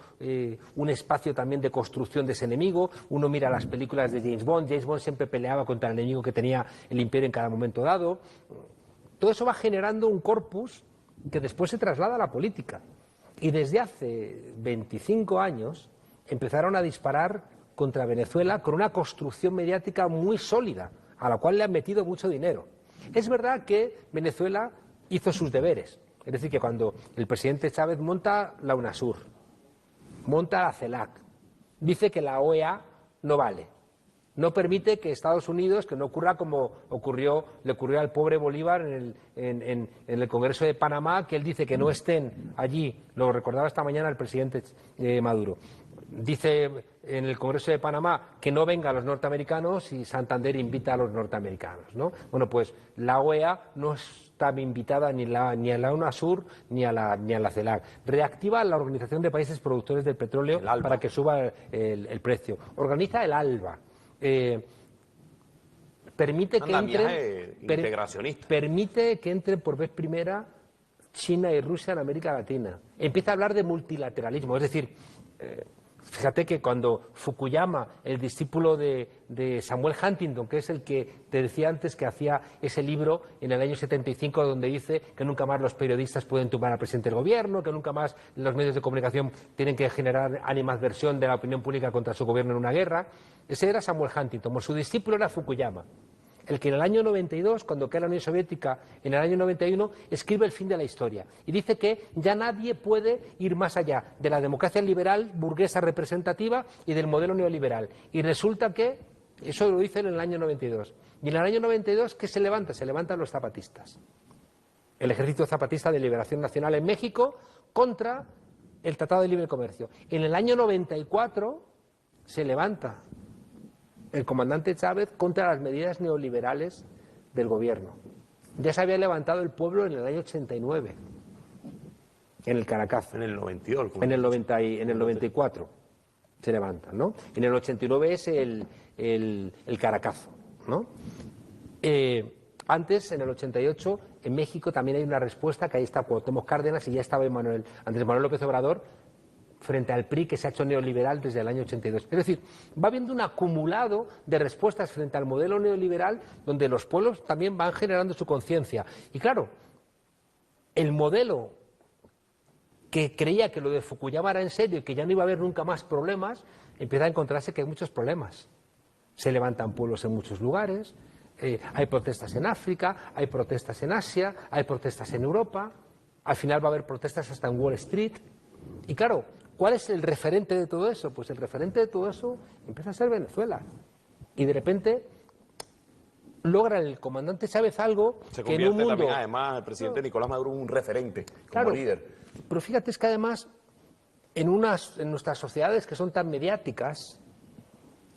un espacio también de construcción de ese enemigo. Uno mira las películas de James Bond. James Bond siempre peleaba contra el enemigo que tenía el imperio en cada momento dado. Todo eso va generando un corpus que después se traslada a la política. Y desde hace 25 años empezaron a disparar contra Venezuela con una construcción mediática muy sólida, a la cual le han metido mucho dinero. Es verdad que Venezuela hizo sus deberes, es decir, que cuando el presidente Chávez monta la UNASUR, monta la CELAC, dice que la OEA no vale, no permite que Estados Unidos, que no ocurra como le ocurrió al pobre Bolívar en el Congreso de Panamá, que él dice que no estén allí, lo recordaba esta mañana el presidente Maduro. Dice en el Congreso de Panamá que no vengan los norteamericanos y Santander invita a los norteamericanos, ¿no? Bueno, pues la OEA no está invitada ni a la UNASUR ni a la CELAC. Reactiva la Organización de Países Productores del Petróleo para que suba el precio. Organiza el ALBA. Permite que entren por vez primera China y Rusia en América Latina. Empieza a hablar de multilateralismo, es decir, fíjate que cuando Fukuyama, el discípulo de Samuel Huntington, que es el que te decía antes que hacía ese libro en el año 75 donde dice que nunca más los periodistas pueden tumbar al presidente del gobierno, que nunca más los medios de comunicación tienen que generar animadversión de la opinión pública contra su gobierno en una guerra, ese era Samuel Huntington, su discípulo era Fukuyama, el que en el año 92, cuando cae la Unión Soviética, en el año 91, escribe El fin de la historia y dice que ya nadie puede ir más allá de la democracia liberal, burguesa representativa y del modelo neoliberal. Y resulta que, eso lo dice en el año 92. Y en el año 92, ¿qué se levanta? Se levantan los zapatistas. El Ejército Zapatista de Liberación Nacional en México contra el Tratado de Libre Comercio. En el año 94 se levanta el comandante Chávez contra las medidas neoliberales del gobierno. Ya se había levantado el pueblo en el año 89, en el Caracazo. En el 92. En el 94 se levanta, ¿no? En el 89 es el Caracazo, ¿no? Antes, en el 88, en México también hay una respuesta, que ahí está Cuauhtémoc Cárdenas y ya estaba Andrés Manuel López Obrador, frente al PRI, que se ha hecho neoliberal desde el año 82. Es decir, va habiendo un acumulado de respuestas frente al modelo neoliberal, donde los pueblos también van generando su conciencia. Y claro, el modelo que creía que lo de Fukuyama era en serio y que ya no iba a haber nunca más problemas, empieza a encontrarse que hay muchos problemas. Se levantan pueblos en muchos lugares, hay protestas en África, hay protestas en Asia, hay protestas en Europa, al final va a haber protestas hasta en Wall Street. Y claro, ¿cuál es el referente de todo eso? Pues el referente de todo eso empieza a ser Venezuela. Y de repente logra el comandante Chávez algo que en un mundo... También, además, el presidente Nicolás Maduro un referente como líder. Pero fíjate, es que además, en nuestras sociedades que son tan mediáticas,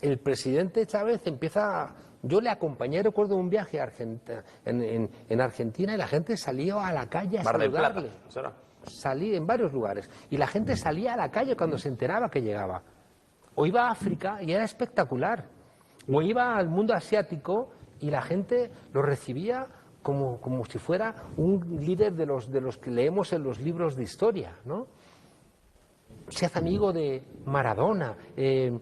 el presidente Chávez empieza... Yo le acompañé, recuerdo un viaje en Argentina, y la gente salió a la calle a saludarle. Salí en varios lugares y la gente salía a la calle cuando se enteraba que llegaba. O iba a África y era espectacular, o iba al mundo asiático y la gente lo recibía como si fuera un líder de los que leemos en los libros de historia, ¿no? Se hace amigo de Maradona, le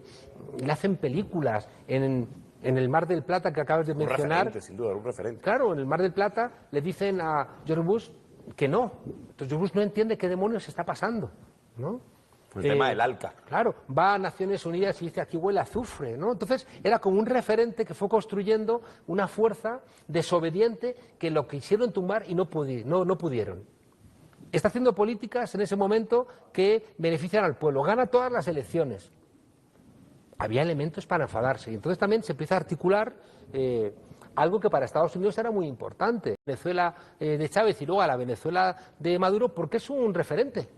hacen películas en el Mar del Plata que acabas de mencionar. Un referente, sin duda, un referente. Claro, en el Mar del Plata le dicen a George Bush que no. Entonces George Bush no entiende qué demonios está pasando, ¿no? El tema del ALCA. Claro, va a Naciones Unidas y dice aquí huele a azufre, ¿no? Entonces era como un referente que fue construyendo una fuerza desobediente que lo quisieron tumbar y no pudieron. Está haciendo políticas en ese momento que benefician al pueblo, gana todas las elecciones. Había elementos para enfadarse y entonces también se empieza a articular algo que para Estados Unidos era muy importante. Venezuela de Chávez y luego a la Venezuela de Maduro, porque es un referente.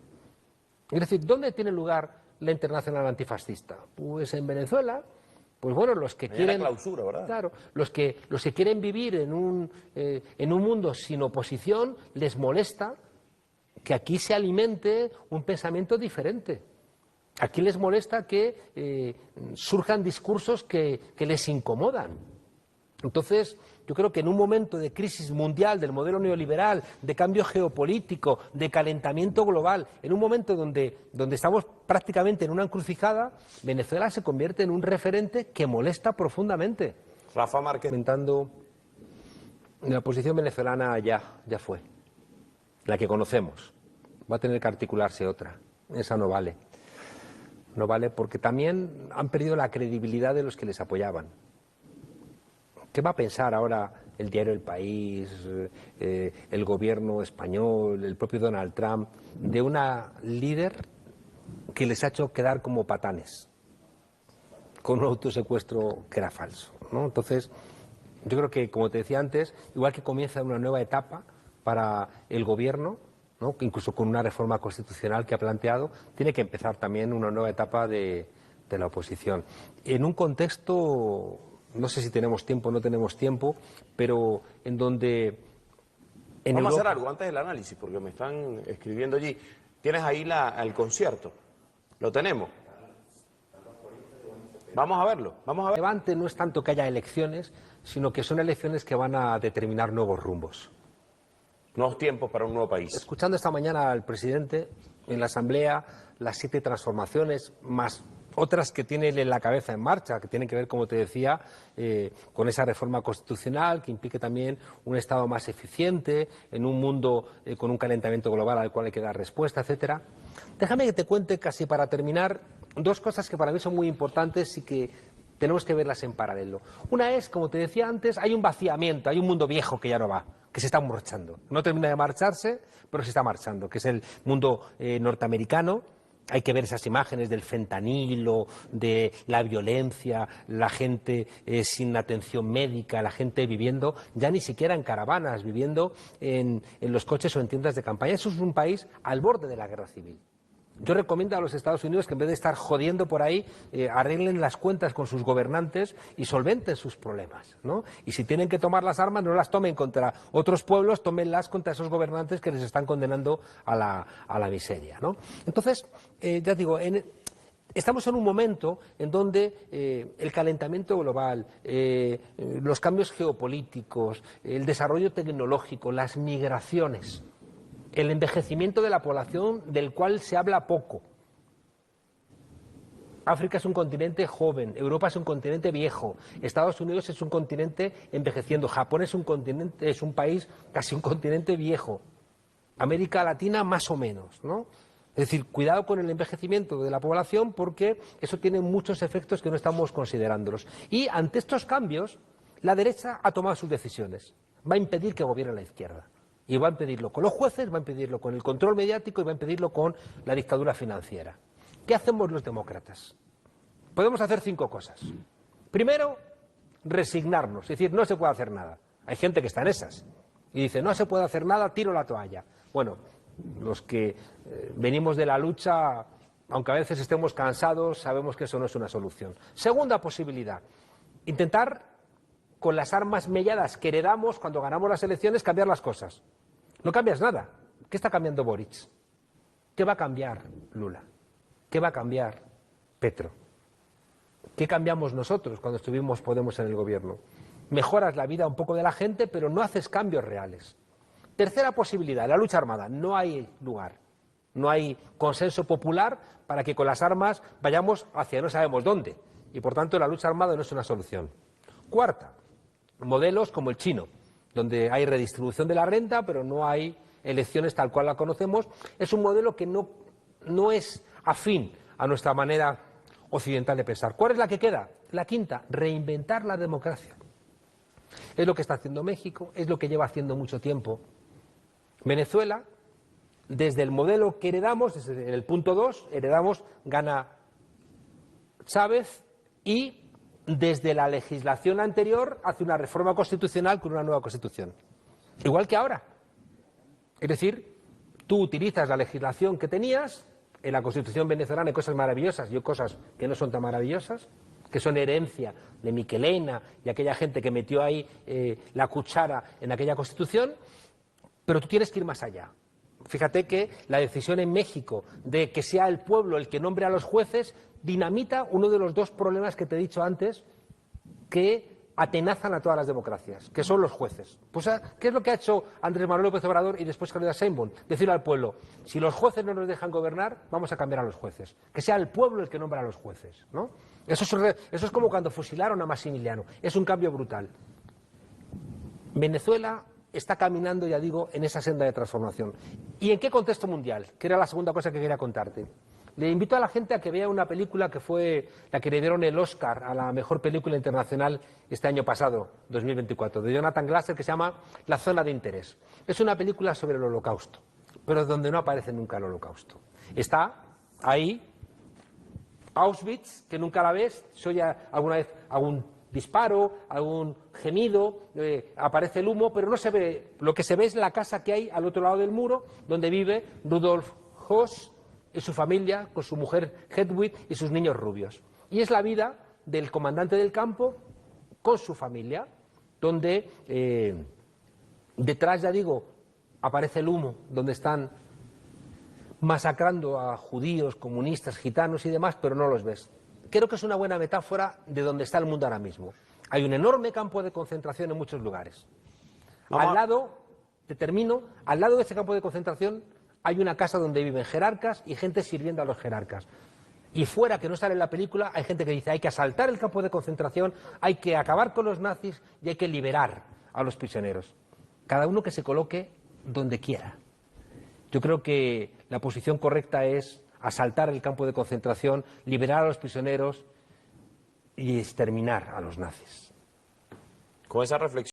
Es decir, ¿dónde tiene lugar la internacional antifascista? Pues en Venezuela. Pues bueno, los que quieren, clausura, ¿verdad? claro, los que quieren vivir en un mundo sin oposición, les molesta que aquí se alimente un pensamiento diferente. Aquí les molesta que surjan discursos que les incomodan. Entonces, yo creo que en un momento de crisis mundial del modelo neoliberal, de cambio geopolítico, de calentamiento global, en un momento donde estamos prácticamente en una encrucijada, Venezuela se convierte en un referente que molesta profundamente. Rafa Márquez. Comentando, la posición venezolana ya fue, la que conocemos. Va a tener que articularse otra. Esa no vale. No vale porque también han perdido la credibilidad de los que les apoyaban. ¿Qué va a pensar ahora el diario El País, el gobierno español, el propio Donald Trump, de una líder que les ha hecho quedar como patanes, con un autosecuestro que era falso, ¿no? Entonces, yo creo que, como te decía antes, igual que comienza una nueva etapa para el gobierno, ¿no? Incluso con una reforma constitucional que ha planteado, tiene que empezar también una nueva etapa de la oposición. En un contexto, no sé si tenemos tiempo o no tenemos tiempo, pero en donde... Vamos a hacer algo antes del análisis, porque me están escribiendo allí. ¿Tienes ahí el concierto? ¿Lo tenemos? Vamos a verlo, vamos a ver. El Levante no es tanto que haya elecciones, sino que son elecciones que van a determinar nuevos rumbos. Nuevos tiempos para un nuevo país. Escuchando esta mañana al presidente en la Asamblea, las 7 transformaciones, más otras que tiene en la cabeza en marcha, que tienen que ver, como te decía, con esa reforma constitucional, que implique también un Estado más eficiente, en un mundo con un calentamiento global al cual hay que dar respuesta, etcétera. Déjame que te cuente, casi para terminar, 2 cosas que para mí son muy importantes y que tenemos que verlas en paralelo. Una es, como te decía antes, hay un vaciamiento, hay un mundo viejo que ya no va, que se está marchando. No termina de marcharse, pero se está marchando, que es el mundo norteamericano. Hay que ver esas imágenes del fentanilo, de la violencia, la gente sin atención médica, la gente viviendo ya ni siquiera en caravanas, viviendo en los coches o en tiendas de campaña. Eso es un país al borde de la guerra civil. Yo recomiendo a los Estados Unidos que en vez de estar jodiendo por ahí, arreglen las cuentas con sus gobernantes y solventen sus problemas, ¿no? Y si tienen que tomar las armas, no las tomen contra otros pueblos, tómenlas contra esos gobernantes que les están condenando a la miseria, ¿no? Entonces, ya digo, estamos en un momento en donde el calentamiento global, los cambios geopolíticos, el desarrollo tecnológico, las migraciones, el envejecimiento de la población del cual se habla poco. África es un continente joven, Europa es un continente viejo, Estados Unidos es un continente envejeciendo, Japón es un país casi un continente viejo, América Latina más o menos, ¿no? Es decir, cuidado con el envejecimiento de la población porque eso tiene muchos efectos que no estamos considerándolos. Y ante estos cambios, la derecha ha tomado sus decisiones. Va a impedir que gobierne la izquierda. Y va a impedirlo con los jueces, va a impedirlo con el control mediático y va a impedirlo con la dictadura financiera. ¿Qué hacemos los demócratas? Podemos hacer 5 cosas. Primero, resignarnos, es decir, no se puede hacer nada. Hay gente que está en esas y dice, no se puede hacer nada, tiro la toalla. Bueno, los que venimos de la lucha, aunque a veces estemos cansados, sabemos que eso no es una solución. Segunda posibilidad, intentar con las armas melladas que heredamos cuando ganamos las elecciones, cambiar las cosas. No cambias nada. ¿Qué está cambiando Boric? ¿Qué va a cambiar Lula? ¿Qué va a cambiar Petro? ¿Qué cambiamos nosotros cuando estuvimos Podemos en el gobierno? Mejoras la vida un poco de la gente, pero no haces cambios reales. Tercera posibilidad, la lucha armada. No hay lugar. No hay consenso popular para que con las armas vayamos hacia no sabemos dónde. Y por tanto la lucha armada no es una solución. Cuarta, modelos como el chino, donde hay redistribución de la renta, pero no hay elecciones tal cual la conocemos. Es un modelo que no es afín a nuestra manera occidental de pensar. ¿Cuál es la que queda? La quinta, reinventar la democracia. Es lo que está haciendo México, es lo que lleva haciendo mucho tiempo Venezuela. Desde el modelo que heredamos, desde el punto 2, gana Chávez y desde la legislación anterior hace una reforma constitucional con una nueva constitución. Igual que ahora. Es decir, tú utilizas la legislación que tenías, en la Constitución venezolana hay cosas maravillosas y cosas que no son tan maravillosas, que son herencia de Miquelena y aquella gente que metió ahí la cuchara en aquella Constitución, pero tú tienes que ir más allá. Fíjate que la decisión en México de que sea el pueblo el que nombre a los jueces dinamita uno de los dos problemas que te he dicho antes que atenazan a todas las democracias, que son los jueces. Pues, ¿qué es lo que ha hecho Andrés Manuel López Obrador y después Claudia Sheinbaum? Decirle al pueblo, si los jueces no nos dejan gobernar, vamos a cambiar a los jueces. Que sea el pueblo el que nombra a los jueces, ¿no? Eso es como cuando fusilaron a Maximiliano. Es un cambio brutal. Venezuela está caminando, ya digo, en esa senda de transformación. ¿Y en qué contexto mundial? Que era la segunda cosa que quería contarte. Le invito a la gente a que vea una película que fue la que le dieron el Oscar a la mejor película internacional este año pasado, 2024, de Jonathan Glazer, que se llama La zona de interés. Es una película sobre el Holocausto, pero donde no aparece nunca el Holocausto. Está ahí Auschwitz, que nunca la ves, se oye alguna vez algún disparo, algún gemido, aparece el humo, pero no se ve. Lo que se ve es la casa que hay al otro lado del muro, donde vive Rudolf Höss y su familia, con su mujer Hedwig y sus niños rubios. Y es la vida del comandante del campo con su familia, donde detrás, ya digo, aparece el humo, donde están masacrando a judíos, comunistas, gitanos y demás, pero no los ves. Creo que es una buena metáfora de donde está el mundo ahora mismo. Hay un enorme campo de concentración en muchos lugares. Al lado, te termino, al lado de ese campo de concentración hay una casa donde viven jerarcas y gente sirviendo a los jerarcas. Y fuera, que no sale en la película, hay gente que dice hay que asaltar el campo de concentración, hay que acabar con los nazis y hay que liberar a los prisioneros. Cada uno que se coloque donde quiera. Yo creo que la posición correcta es asaltar el campo de concentración, liberar a los prisioneros y exterminar a los nazis. Con esa reflexión.